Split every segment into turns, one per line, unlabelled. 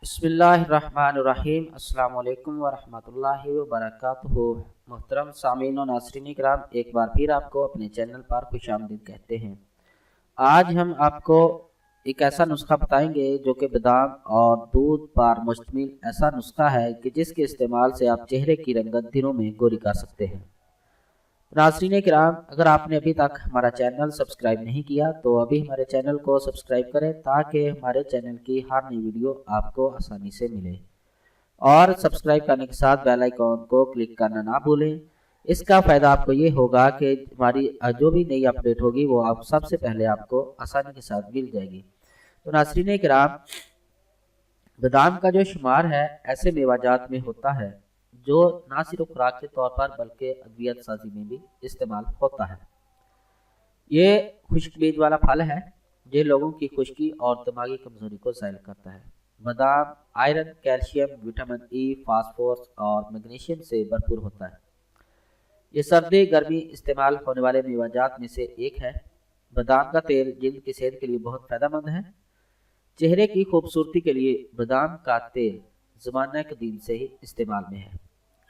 बिस्मिल्लाहिर्रहमानिर्रहीम। अस्सलाम वालेकुम वरहमतुल्लाहि वबरकातुहू। मोहतरम सामीन और नाज़रीन इकराम, एक बार फिर आपको अपने चैनल पर खुशामदीद कहते हैं। आज हम आपको एक ऐसा नुस्खा बताएंगे जो कि बादाम और दूध पर मुश्तमिल ऐसा नुस्खा है कि जिसके इस्तेमाल से आप चेहरे की रंगत दिनों में गोरी कर सकते हैं। नाज़रीन किराम, अगर आपने अभी तक हमारा चैनल सब्सक्राइब नहीं किया तो अभी हमारे चैनल को सब्सक्राइब करें ताकि हमारे चैनल की हर नई वीडियो आपको आसानी से मिले। और सब्सक्राइब करने के साथ बेल आइकॉन को क्लिक करना ना भूलें। इसका फ़ायदा आपको ये होगा कि हमारी जो भी नई अपडेट होगी वो आप सबसे पहले आपको आसानी के साथ मिल जाएगी। तो नाज़रीन किराम, बादाम का जो शुमार है ऐसे मेवाजात में होता है जो ना सिर्फ खुराक के तौर पर बल्कि अद्वियत साजी में भी इस्तेमाल होता है। ये खुश्क बीज वाला फल है जो लोगों की खुश्की और दिमागी कमजोरी को ज़ायल करता है। बादाम iron, calcium, vitamin E, phosphorus और मैग्नीशियम से भरपूर होता है। ये सर्दी गर्मी इस्तेमाल होने वाले मेवाजात में से एक है। बादाम का तेल जिल्द की सेहत के लिए बहुत फ़ायदेमंद है। चेहरे की खूबसूरती के लिए बादाम का तेल ज़माना कदीम से ही इस्तेमाल में है।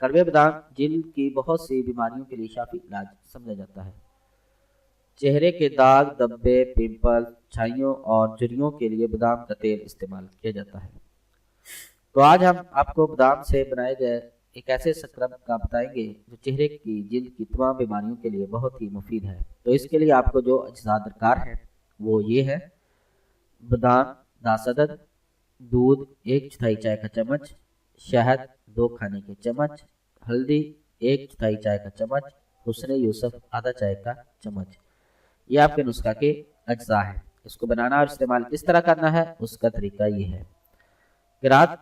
कड़वे बादाम जिल्द की बहुत सी बीमारियों के लिए शाफी इलाज समझा जाता है। चेहरे के दाग, धब्बे, पिंपल, छाइयों और झुर्रियों के लिए बादाम का तेल इस्तेमाल किया जाता है। तो आज हम आपको बादाम से बनाए गए एक ऐसे स्क्रब का बताएंगे जो चेहरे की जिल्द की तमाम बीमारियों के लिए बहुत ही मुफीद है। तो इसके लिए आपको जो अज्जा दरकार है वो ये है: बादाम 10 अदद, दूध 1/4 चाय का चम्मच, शहद 2 खाने के चम्मच, हल्दी 1/4 चाय का चम्मच, हुस्न यूसुफ आधा चाय का चम्मच। ये आपके नुस्खा के अज्जा है। इसको बनाना और इस्तेमाल किस तरह करना है उसका तरीका ये है कि रात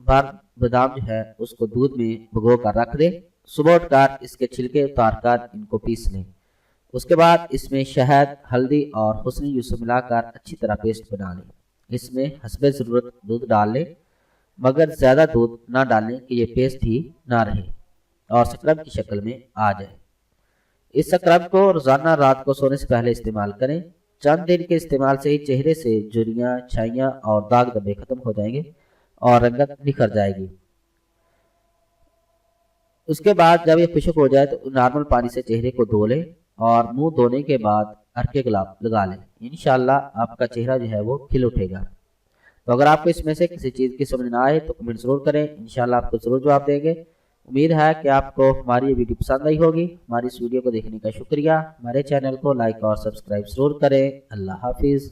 भर बादाम जो है उसको दूध में भिगो कर रख दे। सुबह उठकर इसके छिलके उतार कर इनको पीस लें। उसके बाद इसमें शहद, हल्दी और हुस्न यूसुफ मिलाकर अच्छी तरह पेस्ट बना लें। इसमें हस्बे ज़रूरत दूध डाल लें, मगर ज़्यादा दूध ना डालें कि ये पेस्ट ही ना रहे और स्क्रब की शक्ल में आ जाए। इस स्क्रब को रोजाना रात को सोने से पहले इस्तेमाल करें। चंद दिन के इस्तेमाल से ही चेहरे से झुर्रियाँ, छाइयाँ और दाग धब्बे खत्म हो जाएंगे और रंगत निखर जाएगी। उसके बाद जब ये खुश्क हो जाए तो नॉर्मल पानी से चेहरे को धो लें और मुंह धोने के बाद हल्के गुलाब लगा लें। इंशाल्लाह आपका चेहरा जो है वो खिल उठेगा। तो अगर आपको इसमें से किसी चीज़ की समझ ना आए तो कमेंट ज़रूर करें, इंशाल्लाह आपको ज़रूर जवाब देंगे। उम्मीद है कि आपको हमारी ये वीडियो पसंद आई होगी। हमारी इस वीडियो को देखने का शुक्रिया। हमारे चैनल को लाइक और सब्सक्राइब ज़रूर करें। अल्लाह हाफिज़।